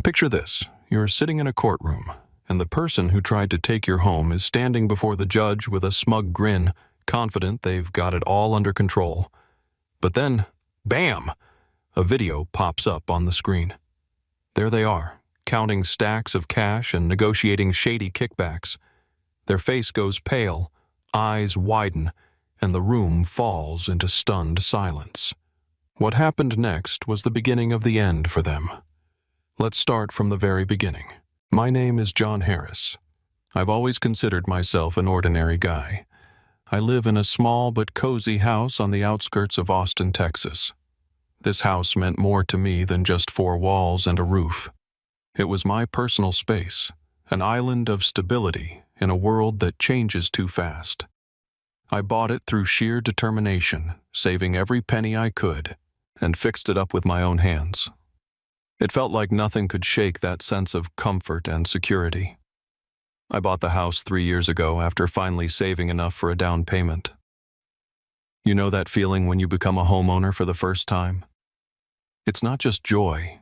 Picture this. You're sitting in a courtroom, and the person who tried to take your home is standing before the judge with a smug grin, confident they've got it all under control. But then, bam! A video pops up on the screen. There they are, counting stacks of cash and negotiating shady kickbacks. Their face goes pale, eyes widen, and the room falls into stunned silence. What happened next was the beginning of the end for them. Let's start from the very beginning. My name is John Harris. I've always considered myself an ordinary guy. I live in a small but cozy house on the outskirts of Austin, Texas. This house meant more to me than just four walls and a roof. It was my personal space, an island of stability in a world that changes too fast. I bought it through sheer determination, saving every penny I could, and fixed it up with my own hands. It felt like nothing could shake that sense of comfort and security. I bought the house 3 years ago after finally saving enough for a down payment. You know that feeling when you become a homeowner for the first time? It's not just joy,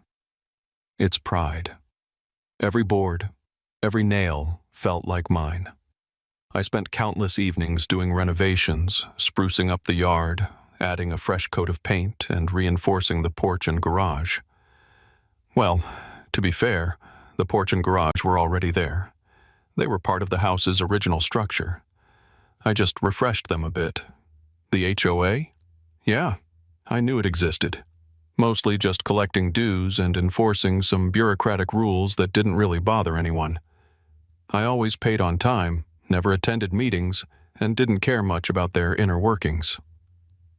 it's pride. Every board, every nail felt like mine. I spent countless evenings doing renovations, sprucing up the yard, adding a fresh coat of paint, and reinforcing the porch and garage. Well, to be fair, the porch and garage were already there. They were part of the house's original structure. I just refreshed them a bit. The HOA? Yeah, I knew it existed. Mostly just collecting dues and enforcing some bureaucratic rules that didn't really bother anyone. I always paid on time, never attended meetings, and didn't care much about their inner workings.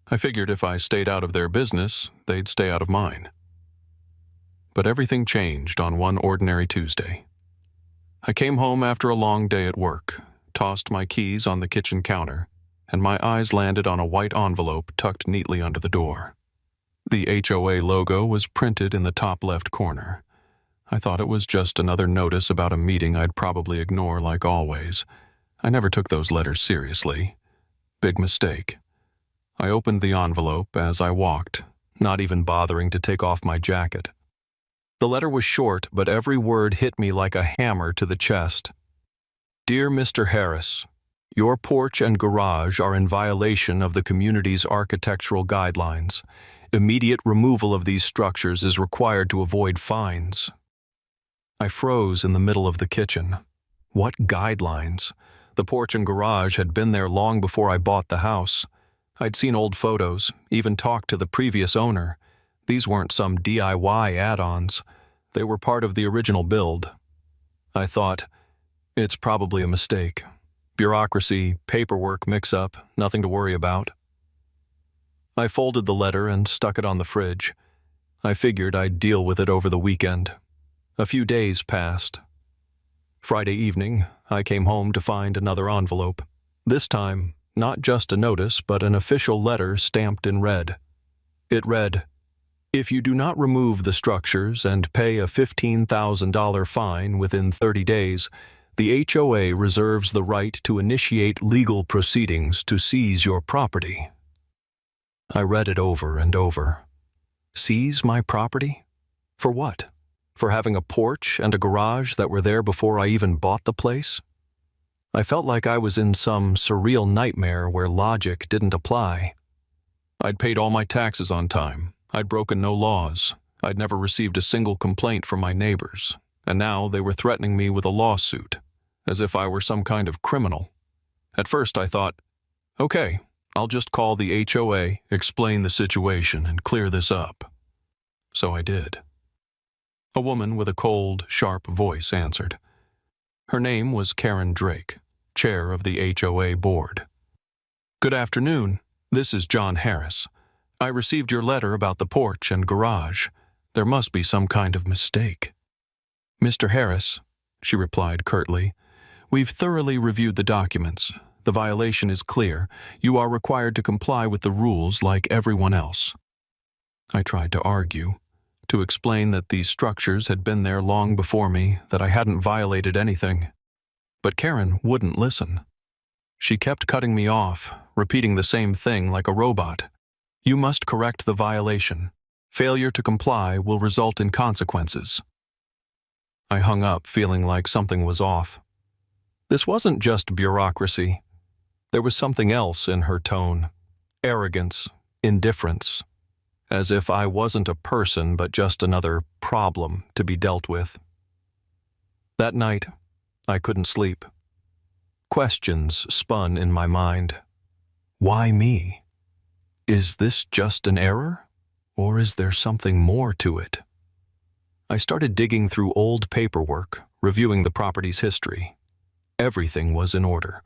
I figured if I stayed out of their business, they'd stay out of mine. But everything changed on one ordinary Tuesday. I came home after a long day at work, tossed my keys on the kitchen counter, and my eyes landed on a white envelope tucked neatly under the door. The HOA logo was printed in the top left corner. I thought it was just another notice about a meeting I'd probably ignore like always. I never took those letters seriously. Big mistake. I opened the envelope as I walked, not even bothering to take off my jacket. The letter was short, but every word hit me like a hammer to the chest. Dear Mr. Harris, your porch and garage are in violation of the community's architectural guidelines. Immediate removal of these structures is required to avoid fines. I froze in the middle of the kitchen. What guidelines? The porch and garage had been there long before I bought the house. I'd seen old photos, even talked to the previous owner. These weren't some DIY add-ons. They were part of the original build. I thought, it's probably a mistake. Bureaucracy, paperwork mix-up, nothing to worry about. I folded the letter and stuck it on the fridge. I figured I'd deal with it over the weekend. A few days passed. Friday evening, I came home to find another envelope. This time, not just a notice, but an official letter stamped in red. It read, if you do not remove the structures and pay a $15,000 fine within 30 days, the HOA reserves the right to initiate legal proceedings to seize your property. I read it over and over. Seize my property? For what? For having a porch and a garage that were there before I even bought the place? I felt like I was in some surreal nightmare where logic didn't apply. I'd paid all my taxes on time. I'd broken no laws. I'd never received a single complaint from my neighbors, and now they were threatening me with a lawsuit, as if I were some kind of criminal. At first I thought, okay, I'll just call the HOA, explain the situation, and clear this up. So I did. A woman with a cold, sharp voice answered. Her name was Karen Drake, chair of the HOA board. Good afternoon. This is John Harris. I received your letter about the porch and garage. There must be some kind of mistake. Mr. Harris, she replied curtly, we've thoroughly reviewed the documents. The violation is clear. You are required to comply with the rules like everyone else. I tried to argue, to explain that these structures had been there long before me, that I hadn't violated anything. But Karen wouldn't listen. She kept cutting me off, repeating the same thing like a robot. You must correct the violation. Failure to comply will result in consequences. I hung up feeling like something was off. This wasn't just bureaucracy. There was something else in her tone. Arrogance, indifference, as if I wasn't a person but just another problem to be dealt with. That night, I couldn't sleep. Questions spun in my mind. Why me? Is this just an error, or is there something more to it? I started digging through old paperwork, reviewing the property's history. Everything was in order.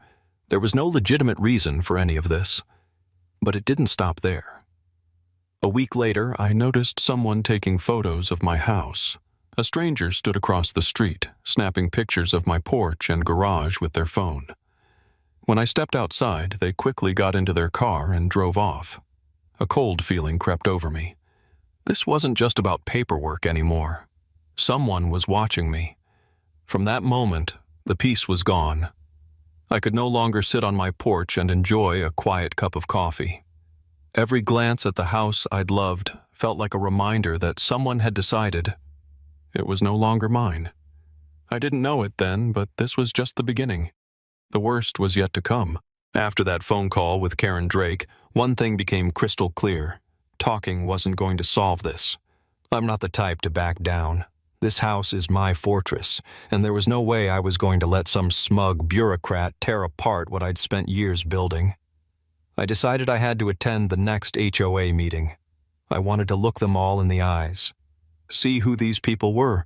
There was no legitimate reason for any of this. But it didn't stop there. A week later, I noticed someone taking photos of my house. A stranger stood across the street, snapping pictures of my porch and garage with their phone. When I stepped outside, they quickly got into their car and drove off. A cold feeling crept over me. This wasn't just about paperwork anymore. Someone was watching me. From that moment, the peace was gone. I could no longer sit on my porch and enjoy a quiet cup of coffee. Every glance at the house I'd loved felt like a reminder that someone had decided it was no longer mine. I didn't know it then, but this was just the beginning. The worst was yet to come. After that phone call with Karen Drake, one thing became crystal clear. Talking wasn't going to solve this. I'm not the type to back down. This house is my fortress, and there was no way I was going to let some smug bureaucrat tear apart what I'd spent years building. I decided I had to attend the next HOA meeting. I wanted to look them all in the eyes. See who these people were,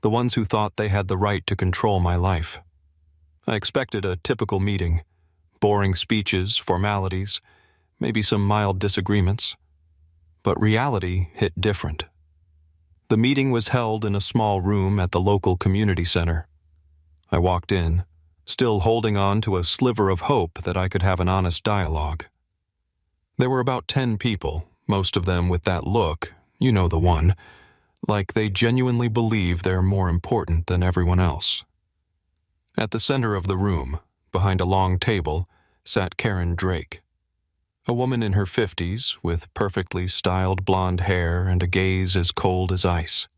the ones who thought they had the right to control my life. I expected a typical meeting. Boring speeches, formalities, maybe some mild disagreements. But reality hit different. The meeting was held in a small room at the local community center. I walked in, still holding on to a sliver of hope that I could have an honest dialogue. There were about 10 people, most of them with that look, you know the one, like they genuinely believe they're more important than everyone else. At the center of the room, behind a long table, sat Karen Drake. A woman in her 50s, with perfectly styled blonde hair and a gaze as cold as ice.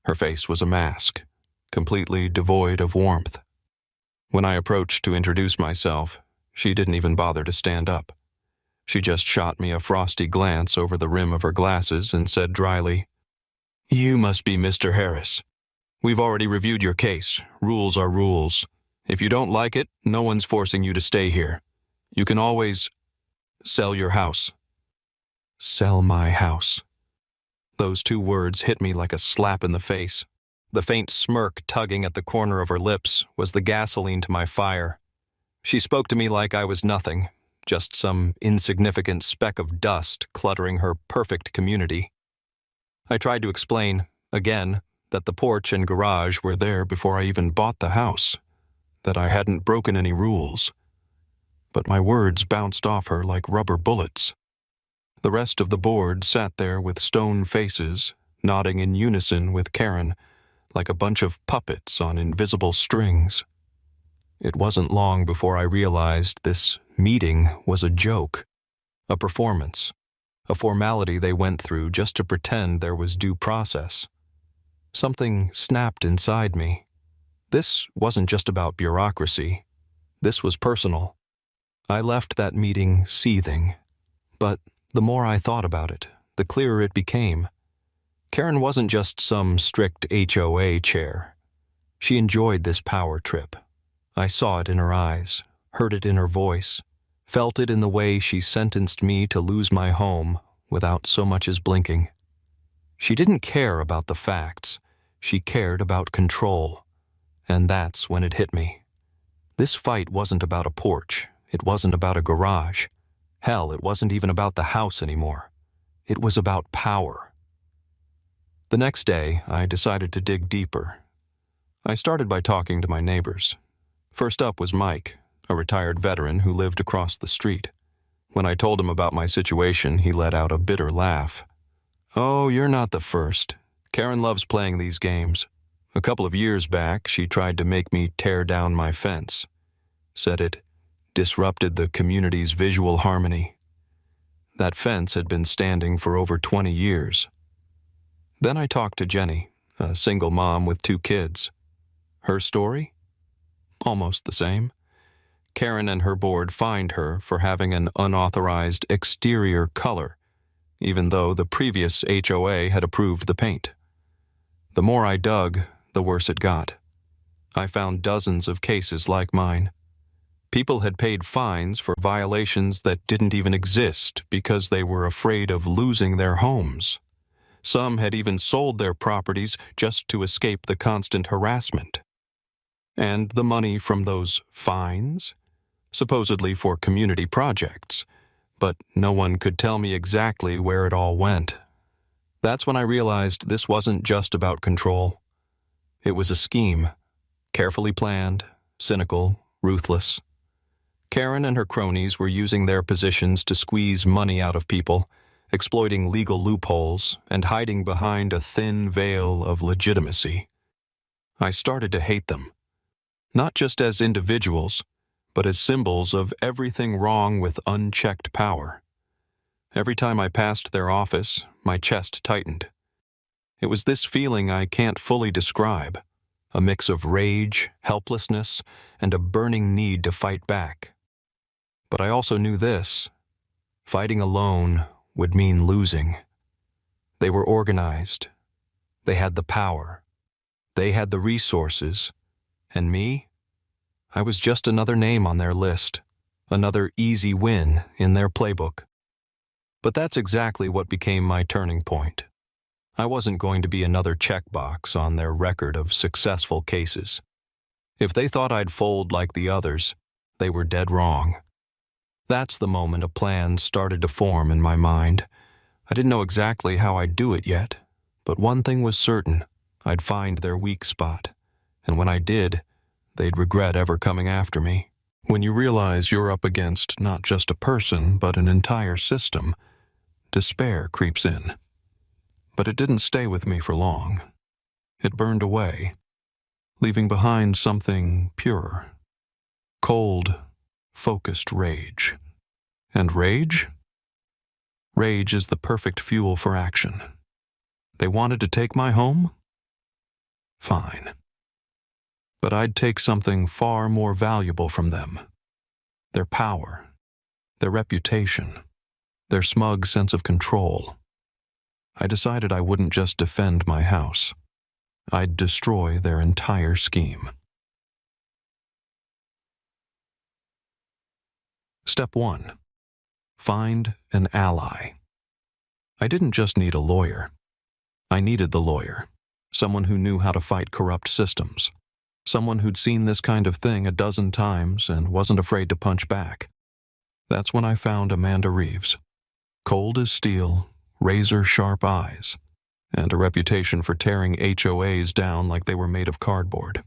Her face was a mask, completely devoid of warmth. When I approached to introduce myself, she didn't even bother to stand up. She just shot me a frosty glance over the rim of her glasses and said dryly, "You must be Mr. Harris. We've already reviewed your case. Rules are rules. If you don't like it, no one's forcing you to stay here. You can always sell your house." Sell my house. Those 2 words hit me like a slap in the face. The faint smirk tugging at the corner of her lips was the gasoline to my fire. She spoke to me like I was nothing, just some insignificant speck of dust cluttering her perfect community. I tried to explain, again, that the porch and garage were there before I even bought the house, that I hadn't broken any rules. But my words bounced off her like rubber bullets. The rest of the board sat there with stone faces, nodding in unison with Karen, like a bunch of puppets on invisible strings. It wasn't long before I realized this meeting was a joke, a performance, a formality they went through just to pretend there was due process. Something snapped inside me. This wasn't just about bureaucracy. This was personal. I left that meeting seething. But the more I thought about it, the clearer it became. Karen wasn't just some strict HOA chair. She enjoyed this power trip. I saw it in her eyes, heard it in her voice, felt it in the way she sentenced me to lose my home without so much as blinking. She didn't care about the facts. She cared about control. And that's when it hit me. This fight wasn't about a porch. It wasn't about a garage. Hell, it wasn't even about the house anymore. It was about power. The next day, I decided to dig deeper. I started by talking to my neighbors. First up was Mike, a retired veteran who lived across the street. When I told him about my situation, he let out a bitter laugh. "Oh, you're not the first. Karen loves playing these games. A couple of years back, she tried to make me tear down my fence. Said it disrupted the community's visual harmony. That fence had been standing for over 20 years. Then I talked to Jenny, a single mom with 2 kids. Her story? Almost the same. Karen and her board fined her for having an unauthorized exterior color, even though the previous HOA had approved the paint. The more I dug, the worse it got. I found dozens of cases like mine. People had paid fines for violations that didn't even exist because they were afraid of losing their homes. Some had even sold their properties just to escape the constant harassment. And the money from those fines? Supposedly for community projects, but no one could tell me exactly where it all went. That's when I realized this wasn't just about control. It was a scheme, carefully planned, cynical, ruthless. Karen and her cronies were using their positions to squeeze money out of people, exploiting legal loopholes and hiding behind a thin veil of legitimacy. I started to hate them, not just as individuals, but as symbols of everything wrong with unchecked power. Every time I passed their office, my chest tightened. It was this feeling I can't fully describe, a mix of rage, helplessness, and a burning need to fight back. But I also knew this: fighting alone would mean losing. They were organized. They had the power. They had the resources. And me? I was just another name on their list, another easy win in their playbook. But that's exactly what became my turning point. I wasn't going to be another checkbox on their record of successful cases. If they thought I'd fold like the others, they were dead wrong. That's the moment a plan started to form in my mind. I didn't know exactly how I'd do it yet, but one thing was certain: I'd find their weak spot. And when I did, they'd regret ever coming after me. When you realize you're up against not just a person, but an entire system, despair creeps in. But it didn't stay with me for long. It burned away, leaving behind something purer. Cold, focused rage. And rage? Rage is the perfect fuel for action. They wanted to take my home? Fine. But I'd take something far more valuable from them. Their power, their reputation, their smug sense of control. I decided I wouldn't just defend my house. I'd destroy their entire scheme. Step 1. Find an ally. I didn't just need a lawyer. I needed the lawyer, someone who knew how to fight corrupt systems, someone who'd seen this kind of thing a dozen times and wasn't afraid to punch back. That's when I found Amanda Reeves. Cold as steel, razor-sharp eyes, and a reputation for tearing HOAs down like they were made of cardboard.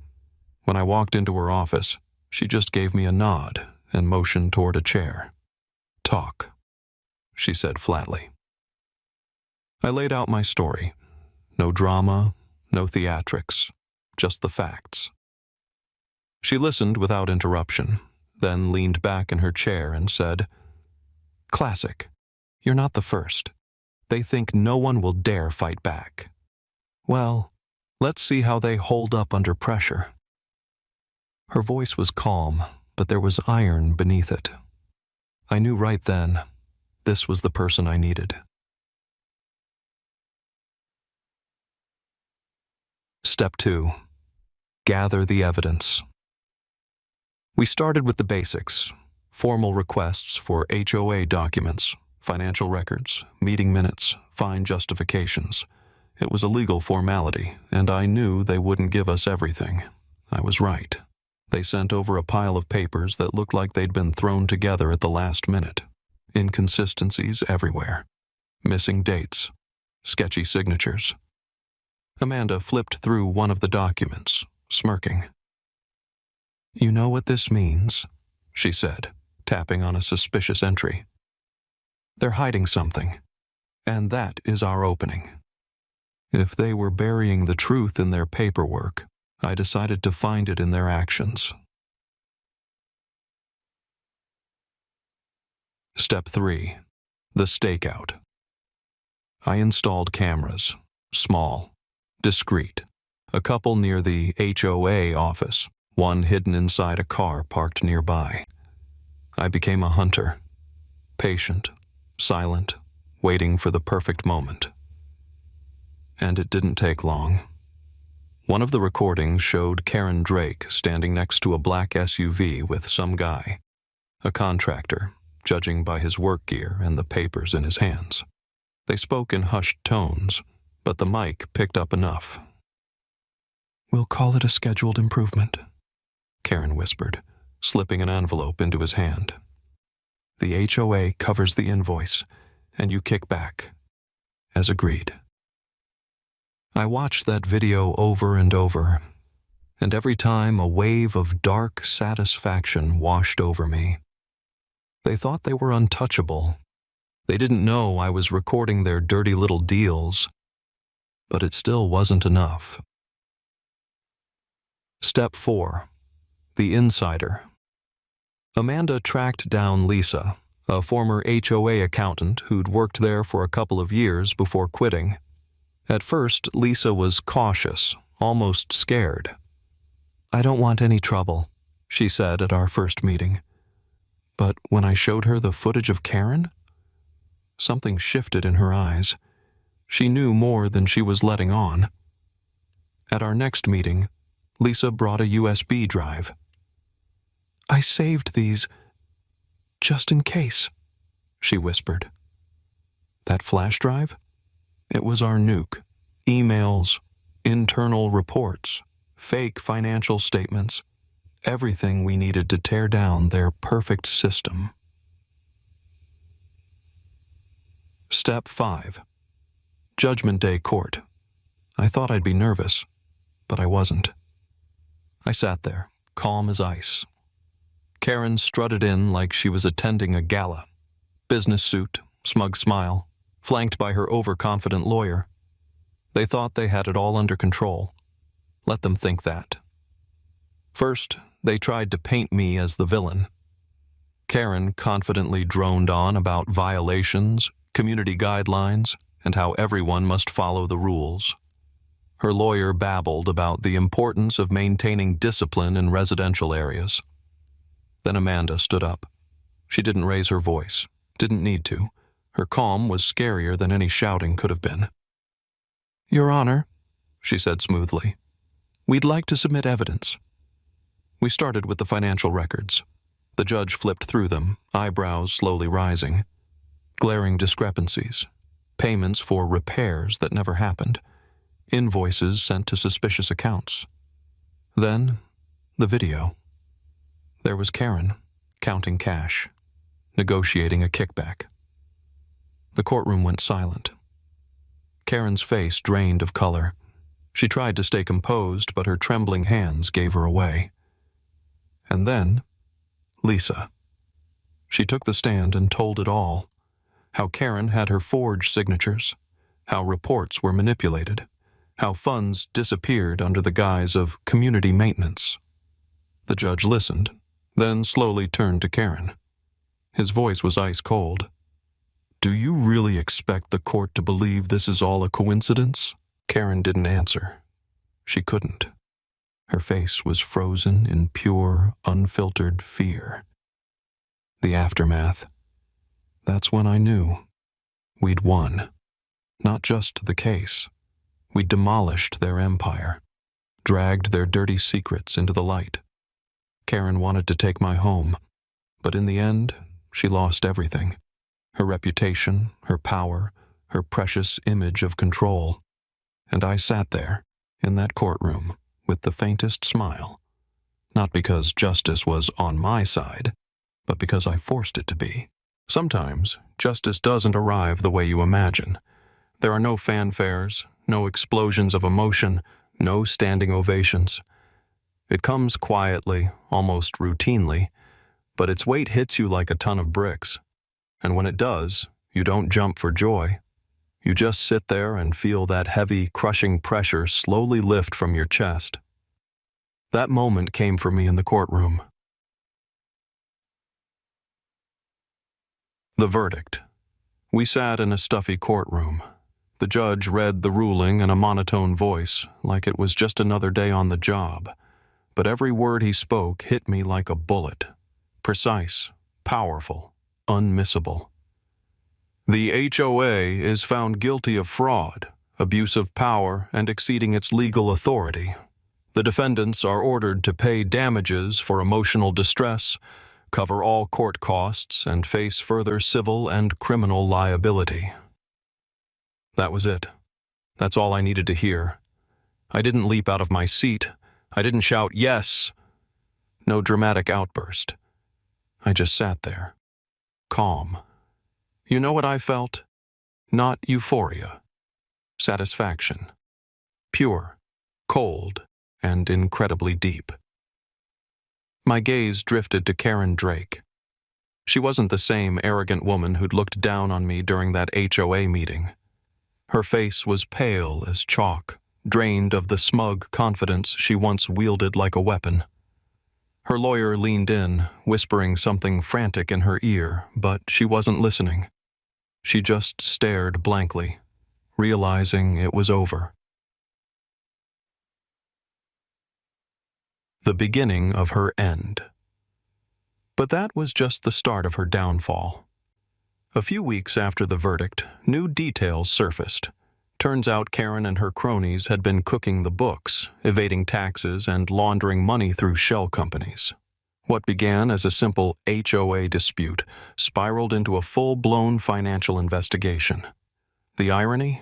When I walked into her office, she just gave me a nod and motioned toward a chair. "Talk," she said flatly. I laid out my story. No drama, no theatrics, just the facts. She listened without interruption, then leaned back in her chair and said, "Classic. You're not the first. They think no one will dare fight back. Well, let's see how they hold up under pressure." Her voice was calm, but there was iron beneath it. I knew right then, this was the person I needed. Step 2. Gather the evidence. We started with the basics: formal requests for HOA documents, financial records, meeting minutes, fine justifications. It was a legal formality, and I knew they wouldn't give us everything. I was right. They sent over a pile of papers that looked like they'd been thrown together at the last minute. Inconsistencies everywhere. Missing dates. Sketchy signatures. Amanda flipped through one of the documents, smirking. "You know what this means?" she said, tapping on a suspicious entry. "They're hiding something, and that is our opening." If they were burying the truth in their paperwork, I decided to find it in their actions. Step 3. The stakeout. I installed cameras, small, discreet. A couple near the HOA office, one hidden inside a car parked nearby. I became a hunter, patient, silent, waiting for the perfect moment. And it didn't take long. One of the recordings showed Karen Drake standing next to a black SUV with some guy, a contractor, judging by his work gear and the papers in his hands. They spoke in hushed tones, but the mic picked up enough. "We'll call it a scheduled improvement," Karen whispered, slipping an envelope into his hand. "The HOA covers the invoice, and you kick back, as agreed." I watched that video over and over, and every time a wave of dark satisfaction washed over me. They thought they were untouchable. They didn't know I was recording their dirty little deals, but it still wasn't enough. Step 4. The Insider. Amanda tracked down Lisa, a former HOA accountant who'd worked there for a couple of years before quitting. At first, Lisa was cautious, almost scared. "I don't want any trouble," she said at our first meeting. But when I showed her the footage of Karen, something shifted in her eyes. She knew more than she was letting on. At our next meeting, Lisa brought a USB drive. "I saved these just in case," she whispered. That flash drive? It was our nuke. Emails, internal reports, fake financial statements, everything we needed to tear down their perfect system. Step 5. Judgment Day Court. I thought I'd be nervous, but I wasn't. I sat there, calm as ice. Karen strutted in like she was attending a gala. Business suit, smug smile, flanked by her overconfident lawyer. They thought they had it all under control. Let them think that. First, they tried to paint me as the villain. Karen confidently droned on about violations, community guidelines, and how everyone must follow the rules. Her lawyer babbled about the importance of maintaining discipline in residential areas. Then Amanda stood up. She didn't raise her voice, didn't need to. Her calm was scarier than any shouting could have been. "Your Honor," she said smoothly, "we'd like to submit evidence." We started with the financial records. The judge flipped through them, eyebrows slowly rising. Glaring discrepancies. Payments for repairs that never happened. Invoices sent to suspicious accounts. Then, the video. There was Karen, counting cash, negotiating a kickback. The courtroom went silent. Karen's face drained of color. She tried to stay composed, but her trembling hands gave her away. And then, Lisa. She took the stand and told it all. How Karen had her forged signatures, how reports were manipulated, how funds disappeared under the guise of community maintenance. The judge listened, then slowly turned to Karen. His voice was ice cold. "Do you really expect the court to believe this is all a coincidence?" Karen didn't answer. She couldn't. Her face was frozen in pure, unfiltered fear. The aftermath. That's when I knew. We'd won. Not just the case. We'd demolished their empire, dragged their dirty secrets into the light. Karen wanted to take my home, but in the end, she lost everything. Her reputation, her power, her precious image of control. And I sat there, in that courtroom, with the faintest smile. Not because justice was on my side, but because I forced it to be. Sometimes, justice doesn't arrive the way you imagine. There are no fanfares, no explosions of emotion, no standing ovations. It comes quietly, almost routinely, but its weight hits you like a ton of bricks. And when it does, you don't jump for joy. You just sit there and feel that heavy, crushing pressure slowly lift from your chest. That moment came for me in the courtroom. The verdict. We sat in a stuffy courtroom. The judge read the ruling in a monotone voice, like it was just another day on the job. But every word he spoke hit me like a bullet. Precise, powerful, unmissable. The HOA is found guilty of fraud, abuse of power, and exceeding its legal authority. The defendants are ordered to pay damages for emotional distress, cover all court costs, and face further civil and criminal liability. That was it. That's all I needed to hear. I didn't leap out of my seat. I didn't shout, "Yes!" No dramatic outburst. I just sat there, calm. You know what I felt? Not euphoria. Satisfaction. Pure, cold, and incredibly deep. My gaze drifted to Karen Drake. She wasn't the same arrogant woman who'd looked down on me during that HOA meeting. Her face was pale as chalk, drained of the smug confidence she once wielded like a weapon. Her lawyer leaned in, whispering something frantic in her ear, but she wasn't listening. She just stared blankly, realizing it was over. The beginning of her end. But that was just the start of her downfall. A few weeks after the verdict, new details surfaced. Turns out Karen and her cronies had been cooking the books, evading taxes and laundering money through shell companies. What began as a simple HOA dispute spiraled into a full-blown financial investigation. The irony?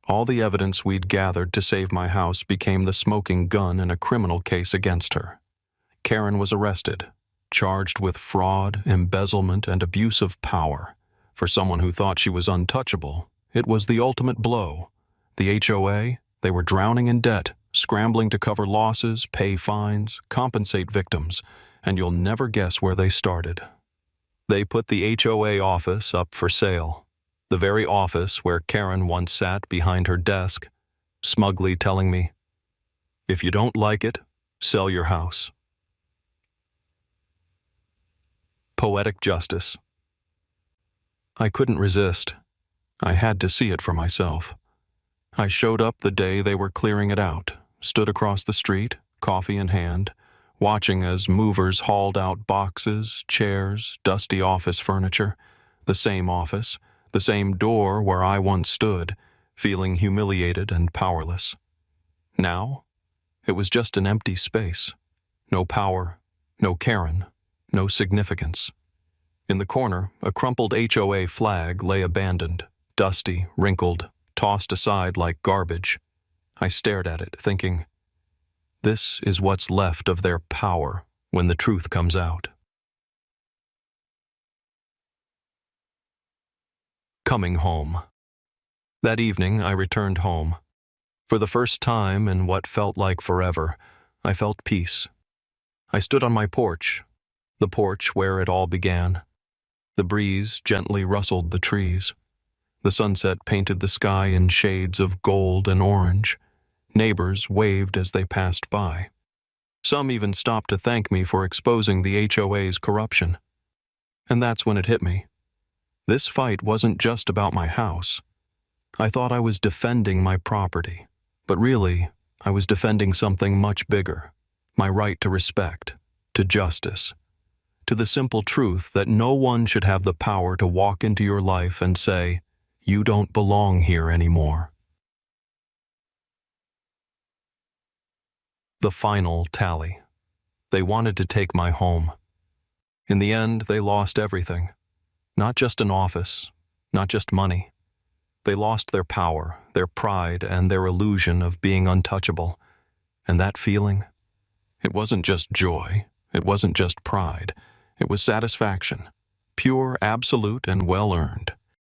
All the evidence we'd gathered to save my house became the smoking gun in a criminal case against her. Karen was arrested, charged with fraud, embezzlement, and abuse of power. For someone who thought she was untouchable, it was the ultimate blow. The HOA, they were drowning in debt, scrambling to cover losses, pay fines, compensate victims, and you'll never guess where they started. They put the HOA office up for sale. The very office where Karen once sat behind her desk, smugly telling me, "If you don't like it, sell your house." Poetic justice. I couldn't resist. I had to see it for myself. I showed up the day they were clearing it out, stood across the street, coffee in hand, watching as movers hauled out boxes, chairs, dusty office furniture, the same office, the same door where I once stood, feeling humiliated and powerless. Now, it was just an empty space. No power, no Karen, no significance. In the corner, a crumpled HOA flag lay abandoned, dusty, wrinkled, tossed aside like garbage. I stared at it, thinking, this is what's left of their power when the truth comes out. Coming home. That evening, I returned home. For the first time in what felt like forever, I felt peace. I stood on my porch, the porch where it all began. The breeze gently rustled the trees. The sunset painted the sky in shades of gold and orange. Neighbors waved as they passed by. Some even stopped to thank me for exposing the HOA's corruption. And that's when it hit me. This fight wasn't just about my house. I thought I was defending my property, but really, I was defending something much bigger. My right to respect, to justice, to the simple truth that no one should have the power to walk into your life and say, "You don't belong here anymore." The final tally. They wanted to take my home. In the end, they lost everything. Not just an office, not just money. They lost their power, their pride, and their illusion of being untouchable. And that feeling? It wasn't just joy. It wasn't just pride. It was satisfaction. Pure, absolute, and well-earned.